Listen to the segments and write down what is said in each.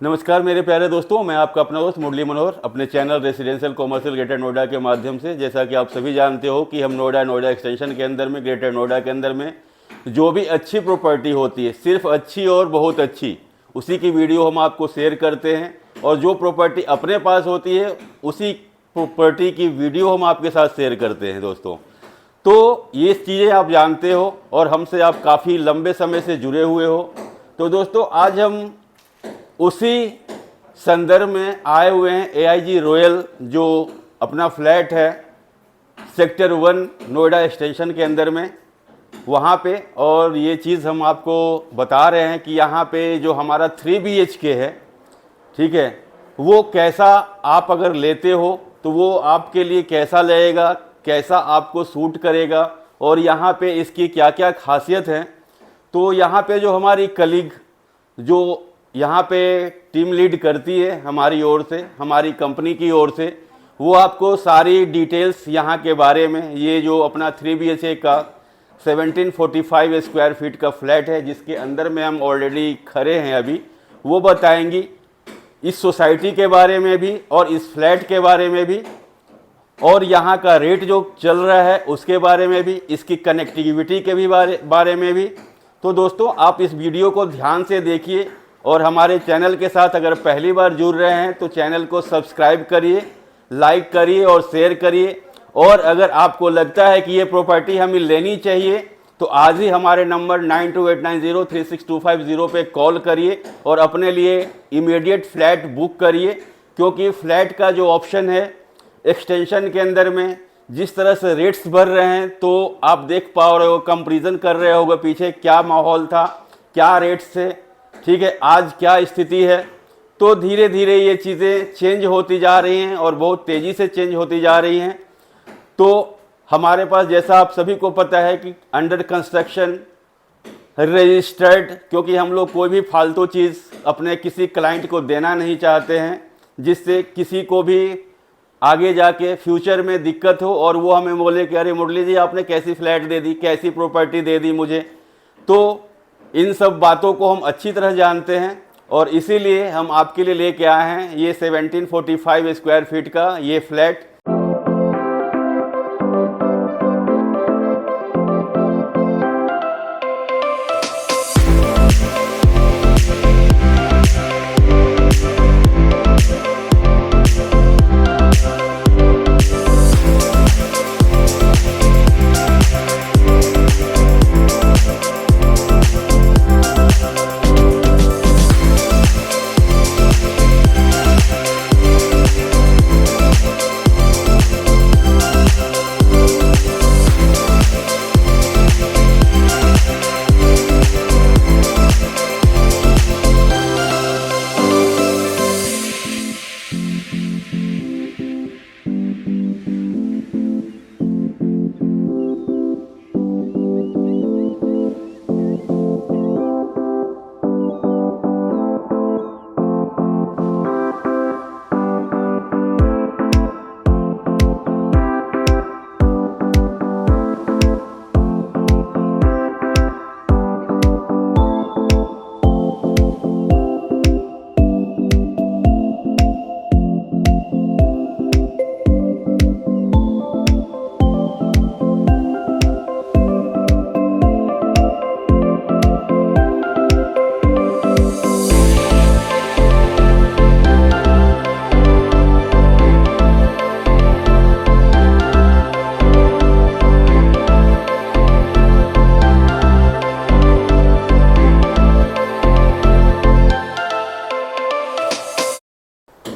नमस्कार मेरे प्यारे दोस्तों, मैं आपका अपना दोस्त मुरली मनोहर अपने channel residential commercial greater Noida के माध्यम से। जैसा कि आप सभी जानते हो कि हम नोएडा एक्सटेंशन के अंदर में, ग्रेटर नोएडा के अंदर में जो भी अच्छी प्रॉपर्टी होती है, सिर्फ अच्छी और बहुत अच्छी, उसी की वीडियो हम आपको शेयर करते हैं। और जो प्रॉपर्टी अपने पास होती है उसी प्रॉपर्टी की वीडियो हम आपके साथ शेयर करते हैं दोस्तों। तो ये चीज़ें आप जानते हो और हमसे आप काफ़ी लंबे समय से जुड़े हुए हो। तो दोस्तों आज हम उसी संदर्भ में आए हुए हैं। AIG रॉयल जो अपना फ्लैट है सेक्टर 1 नोएडा एक्सटेंशन के अंदर में, वहाँ पे, और ये चीज़ हम आपको बता रहे हैं कि यहाँ पे जो हमारा 3 BHK है, ठीक है, वो कैसा आप अगर लेते हो तो वो आपके लिए कैसा लगेगा, कैसा आपको सूट करेगा और यहाँ पे इसकी क्या क्या खासियत है। तो यहाँ पे जो हमारी कलीग जो यहाँ पे टीम लीड करती है हमारी ओर से, हमारी कंपनी की ओर से, वो आपको सारी डिटेल्स यहाँ के बारे में, ये जो अपना 3 BHK का 1745 स्क्वायर फीट का फ्लैट है जिसके अंदर में हम ऑलरेडी खड़े हैं अभी, वो बताएंगी। इस सोसाइटी के बारे में भी और इस फ्लैट के बारे में भी, और यहाँ का रेट जो चल रहा है उसके बारे में भी, इसकी कनेक्टिविटी के भी बारे में भी। तो दोस्तों आप इस वीडियो को ध्यान से देखिए और हमारे चैनल के साथ अगर पहली बार जुड़ रहे हैं तो चैनल को सब्सक्राइब करिए, लाइक करिए और शेयर करिए। और अगर आपको लगता है कि ये प्रॉपर्टी हमें लेनी चाहिए तो आज ही हमारे नंबर 9289036250 पे कॉल करिए और अपने लिए इमीडिएट फ्लैट बुक करिए। क्योंकि फ्लैट का जो ऑप्शन है एक्सटेंशन के अंदर में जिस तरह से रेट्स बढ़ रहे हैं, तो आप देख पा रहे हो, कंपैरिजन कर रहे होगे पीछे क्या माहौल था, क्या रेट्स थे, ठीक है, आज क्या स्थिति है। तो धीरे धीरे ये चीज़ें चेंज होती जा रही हैं और बहुत तेज़ी से चेंज होती जा रही हैं। तो हमारे पास, जैसा आप सभी को पता है कि अंडर कंस्ट्रक्शन, रजिस्टर्ड, क्योंकि हम लोग कोई भी फालतू चीज़ अपने किसी क्लाइंट को देना नहीं चाहते हैं जिससे किसी को भी आगे जाके फ्यूचर में दिक्कत हो और वो हमें बोले कि अरे मुरली जी आपने कैसी फ्लैट दे दी, कैसी प्रॉपर्टी दे दी मुझे। तो इन सब बातों को हम अच्छी तरह जानते हैं और इसीलिए हम आपके लिए लेके आए हैं ये 1745 स्क्वायर फीट का ये फ्लैट।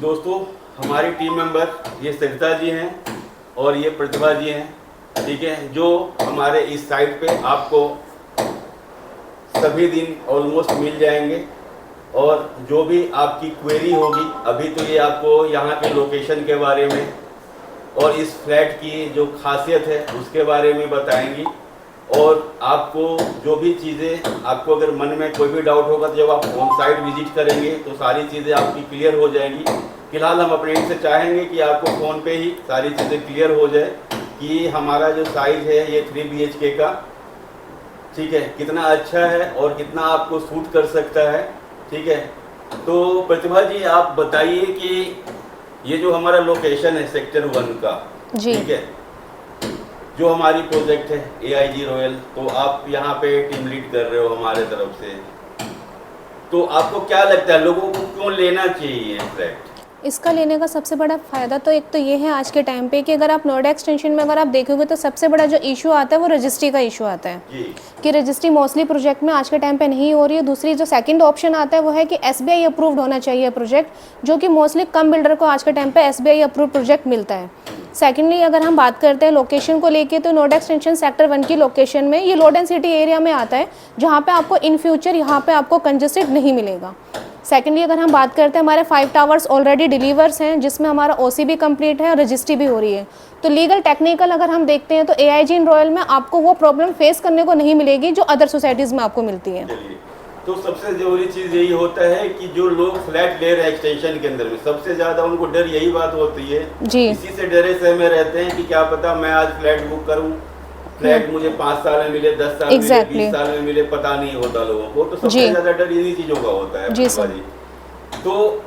दोस्तों हमारी टीम मेंबर ये सरिता जी हैं और ये प्रतिभा जी हैं, ठीक है, जो हमारे इस साइट पे आपको सभी दिन ऑलमोस्ट मिल जाएंगे। और जो भी आपकी क्वेरी होगी, अभी तो ये आपको यहाँ के लोकेशन के बारे में और इस फ्लैट की जो खासियत है उसके बारे में बताएंगी। और आपको जो भी चीज़ें, आपको अगर मन में कोई भी डाउट होगा तो जब आप ऑन साइट विजिट करेंगे तो सारी चीज़ें आपकी क्लियर हो जाएंगी। फिलहाल हम अपने से चाहेंगे कि आपको फ़ोन पे ही सारी चीज़ें क्लियर हो जाए कि हमारा जो साइज़ है ये 3 BHK का, ठीक है, कितना अच्छा है और कितना आपको सूट कर सकता है, ठीक है। तो प्रतिभा जी आप बताइए कि ये जो हमारा लोकेशन है सेक्टर 1 का, जी। ठीक है, जो हमारी प्रोजेक्ट है AIG रॉयल, तो आप यहाँ पे टीम लीड कर रहे हो हमारे तरफ से, तो आपको क्या लगता है लोगों को क्यों लेना चाहिए फ्लैट? इसका लेने का सबसे बड़ा फ़ायदा तो एक तो ये है आज के टाइम पे कि अगर आप नोएडा एक्सटेंशन में अगर आप देखोगे तो सबसे बड़ा जो इशू आता है वो रजिस्ट्री का इशू आता है जी। कि रजिस्ट्री मोस्टली प्रोजेक्ट में आज के टाइम पे नहीं हो रही है। दूसरी जो सेकंड ऑप्शन आता है वो है कि SBI अप्रूव्ड होना चाहिए प्रोजेक्ट, जो कि मोस्टली कम बिल्डर को आज के टाइम पे SBI अप्रूव्ड प्रोजेक्ट मिलता है। सेकेंडली अगर हम बात करते हैं लोकेशन को लेके, तो नोएडा एक्सटेंशन सेक्टर 1 की लोकेशन में ये लो डेंसिटी एरिया में आता है, जहाँ पे आपको इन फ्यूचर यहाँ पे आपको कंजेस्टेड नहीं मिलेगा। सेकेंडली अगर हम बात करते हैं, हमारे 5 टावर्स ऑलरेडी डिलीवर्स हैं, जिसमें हमारा OC भी कंप्लीट है और रजिस्ट्री भी हो रही है। तो लीगल टेक्निकल अगर हम देखते हैं तो AIG इन रॉयल में आपको वो प्रॉब्लम फेस करने को नहीं मिलेगी जो अदर सोसाइटीज़ में आपको मिलती है। चलिए, तो सबसे जरूरी चीज़ यही होता है कि जो लोग फ्लैट ले रहे हैं एक्सटेंशन के अंदर में, सबसे ज़्यादा उनको डर यही बात होती है जी। इसी से डरे सहमे रहते हैं कि क्या पता मैं आज फ्लैट बुक करूं, फ्लैट मुझे 5 साल में मिले, 10 साल में मिले, 20 साल में मिले, पता नहीं होता लोगों को। तो सबसे ज़्यादा डर इन्हीं चीज़ों का होता है। जी सर। तो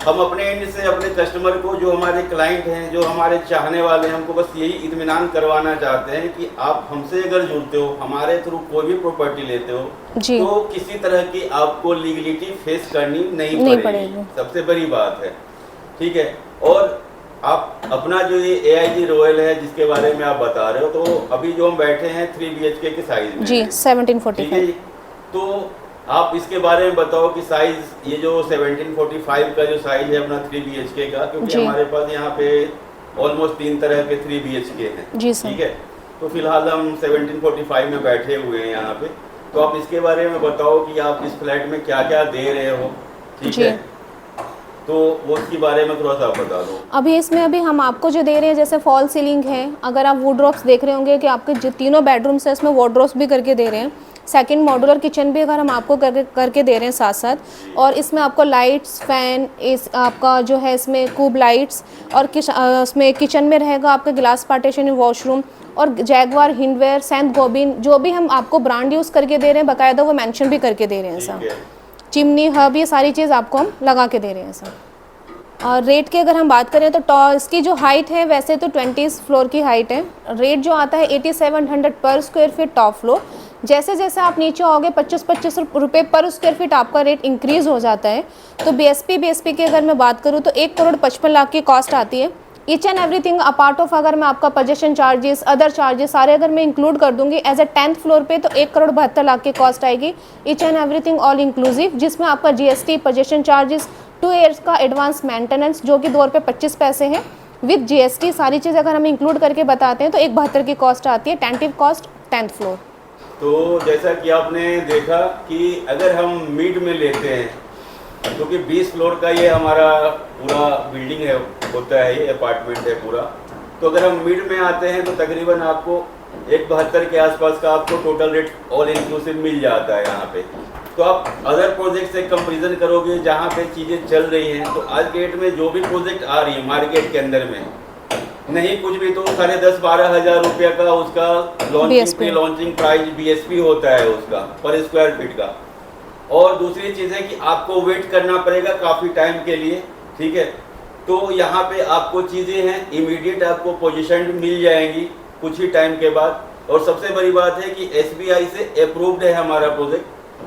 हम अपने एंड से अपने कस्टमर को, जो हमारे क्लाइंट हैं, जो हमारे चाहने वाले हैं, हमको बस यही इत्मीनान करवाना चाहते हैं कि आप हमसे अगर जुड़ते हो, हमारे थ्रू कोई भी प्रॉपर्टी लेते हो, तो किसी तरह की आपको लीगलिटी फेस करनी नहीं पड़ेगी। सबसे बड़ी बात है, ठीक है। और आप अपना जो ये AIG रॉयल है जिसके बारे में आप बता रहे हो, तो अभी जो हम बैठे हैं 3 BHK के साइज में जी, 1745। तो आप इसके बारे में बताओ कि साइज, ये जो 1745 का जो साइज है अपना 3 BHK का, क्योंकि हमारे पास यहाँ पे ऑलमोस्ट 3 तरह के 3 BHK हैं, ठीक है। तो फिलहाल हम 1745 में बैठे हुए हैं यहाँ पे। तो आप इसके बारे में बताओ कि आप इस फ्लैट में क्या क्या दे रहे हो, ठीक है, तो वो उसके बारे में थोड़ा सा बता दो। अभी हम आपको जो दे रहे हैं, जैसे फॉल सीलिंग है, अगर आप वुडड्रॉप्स देख रहे होंगे कि आपके जो तीनों बेडरूम्स है इसमें वॉर्डरोब्स भी करके दे रहे हैं। सेकंड मॉड्यूलर किचन भी अगर हम आपको करके दे रहे हैं साथ साथ, और इसमें आपको लाइट्स, फैन, इस आपका जो है इसमें क्यूब लाइट्स, और इसमें किचन में रहेगा आपका ग्लास पार्टीशन वॉशरूम, और जैगवार, हिंडवेयर, सेंट गोबिन, जो भी हम आपको ब्रांड यूज़ करके दे रहे हैं बाकायदा वो मेंशन भी करके दे रहे हैं सर। चिमनी, हब, ये सारी चीज़ आपको हम लगा के दे रहे हैं सर। और रेट की अगर हम बात करें तो इसकी जो हाइट है वैसे तो 20 फ्लोर की हाइट है। रेट जो आता है 8700 पर स्क्वायर फीट टॉप फ्लोर। जैसे जैसे आप नीचे आओगे 25-25 रुपये पर स्क्वायर फीट आपका रेट इंक्रीज़ हो जाता है। तो BSP की अगर मैं बात करूँ तो 1,25,00,000 की कॉस्ट आती है। Each and everything apart of, अगर मैं आपका पोजेशन चार्जेस, अदर चार्जेस सारे अगर मैं इंक्लूड कर दूंगी एज ए 10th फ्लोर पे, तो 1,72,00,000 की कॉस्ट आएगी, each and everything all inclusive, जिसमें आपका GST, पोजेशन चार्जेस, 2 ईयर्स का एडवांस मेंटेनेंस जो कि 2 रुपये 25 पैसे हैं, विद GST सारी चीज़ अगर हम इंक्लूड करके बताते हैं तो 1,72 की कॉस्ट आती है, टेंटिव कॉस्ट 10th फ्लोर। तो जैसा कि आपने देखा कि अगर हम मिड में लेते हैं, क्योंकि 20 फ्लोर का ये हमारा पूरा बिल्डिंग है, होता है, ये अपार्टमेंट है पूरा, तो अगर हम मिड में आते हैं तो तकरीबन आपको 1,72 के आसपास का आपको टोटल रेट ऑल इंक्लूसिव मिल जाता है यहाँ पे। तो आप अदर प्रोजेक्ट से कंपैरिजन करोगे जहाँ पे चीज़ें चल रही हैं, तो आज डेट में जो भी प्रोजेक्ट आ रही है मार्केट के अंदर में, नहीं कुछ भी तो 10,500-12 हज़ार रुपये का उसका लॉन्चिंग प्राइस BSP होता है उसका पर स्क्वायर फीट का। और दूसरी चीज़ है कि आपको वेट करना पड़ेगा काफ़ी टाइम के लिए, ठीक है। तो यहाँ पे आपको चीज़ें हैं इमीडिएट आपको पोजीशन मिल जाएंगी कुछ ही टाइम के बाद। और सबसे बड़ी बात है कि SBI से अप्रूव्ड है हमारा प्रोजेक्ट,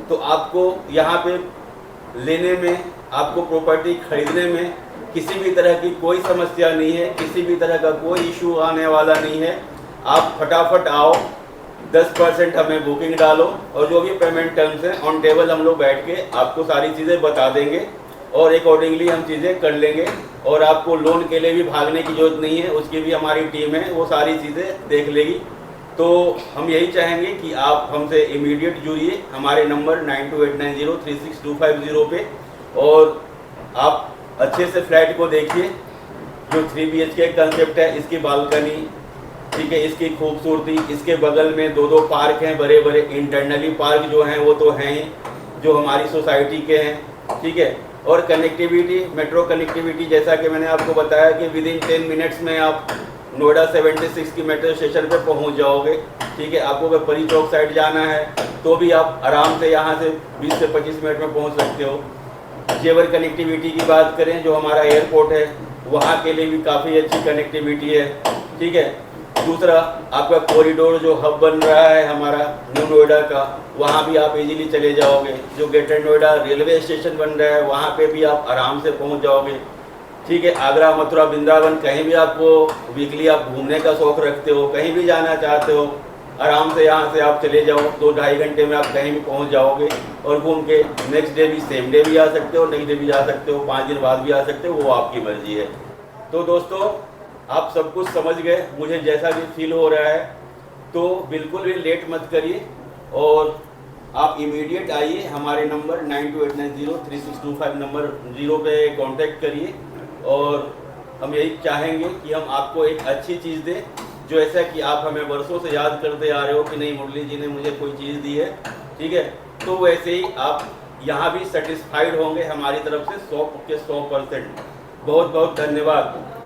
तो आपको यहाँ पे लेने में, आपको प्रॉपर्टी खरीदने में किसी भी तरह की कोई समस्या नहीं है, किसी भी तरह का कोई इशू आने वाला नहीं है। आप फटाफट आओ, 10% हमें बुकिंग डालो, और जो भी पेमेंट टर्म्स हैं ऑन टेबल हम लोग बैठ के आपको सारी चीज़ें बता देंगे और अकॉर्डिंगली हम चीज़ें कर लेंगे। और आपको लोन के लिए भी भागने की जरूरत नहीं है, उसकी भी हमारी टीम है, वो सारी चीज़ें देख लेगी। तो हम यही चाहेंगे कि आप हमसे इमीडिएट जुड़िए हमारे नंबर 9289036250 पे, और आप अच्छे से फ्लैट को देखिए। जो 3 BHK कंसेप्ट है, इसकी बालकनी, ठीक है, इसकी खूबसूरती, इसके बगल में 2-2 पार्क हैं बड़े बड़े, इंटरनली पार्क जो हैं वो तो हैं ही, जो हमारी सोसाइटी के हैं, ठीक है। और कनेक्टिविटी, मेट्रो कनेक्टिविटी, जैसा कि मैंने आपको बताया कि विद इन 10 मिनट्स में आप नोएडा 76 की मेट्रो स्टेशन पे पहुंच जाओगे, ठीक है। आपको अगर परी चौक साइड जाना है तो भी आप आराम से यहाँ से 20 से 25 मिनट में पहुँच सकते हो। जेवर कनेक्टिविटी की बात करें, जो हमारा एयरपोर्ट है वहाँ के लिए भी काफ़ी अच्छी कनेक्टिविटी है। ठीक है। दूसरा, आपका कॉरिडोर जो हब बन रहा है हमारा न्यू नोएडा का, वहाँ भी आप इजीली चले जाओगे। जो ग्रेटर नोएडा रेलवे स्टेशन बन रहा है वहाँ पे भी आप आराम से पहुँच जाओगे। ठीक है। आगरा, मथुरा, वृंदावन, कहीं भी आपको वीकली आप घूमने का शौक़ रखते हो, कहीं भी जाना चाहते हो, आराम से यहाँ से आप चले जाओ, 2-2.5 घंटे में आप कहीं भी पहुँच जाओगे और घूम के नेक्स्ट डे भी, सेम डे भी आ सकते हो, नेक्स्ट डे भी जा सकते हो, 5 दिन बाद भी आ सकते हो, वो आपकी मर्जी है। तो दोस्तों, आप सब कुछ समझ गए, मुझे जैसा भी फील हो रहा है, तो बिल्कुल भी लेट मत करिए और आप इमीडिएट आइए। हमारे नंबर 92890362 नंबर 0 पे कांटेक्ट करिए और हम यही चाहेंगे कि हम आपको एक अच्छी चीज़ दें, जो ऐसा कि आप हमें वर्षों से याद करते आ रहे हो कि नहीं, मुरली जी ने मुझे कोई चीज़ दी है। ठीक है। तो वैसे ही आप यहाँ भी सेटिस्फाइड होंगे हमारी तरफ से 100 के 100%। बहुत बहुत धन्यवाद।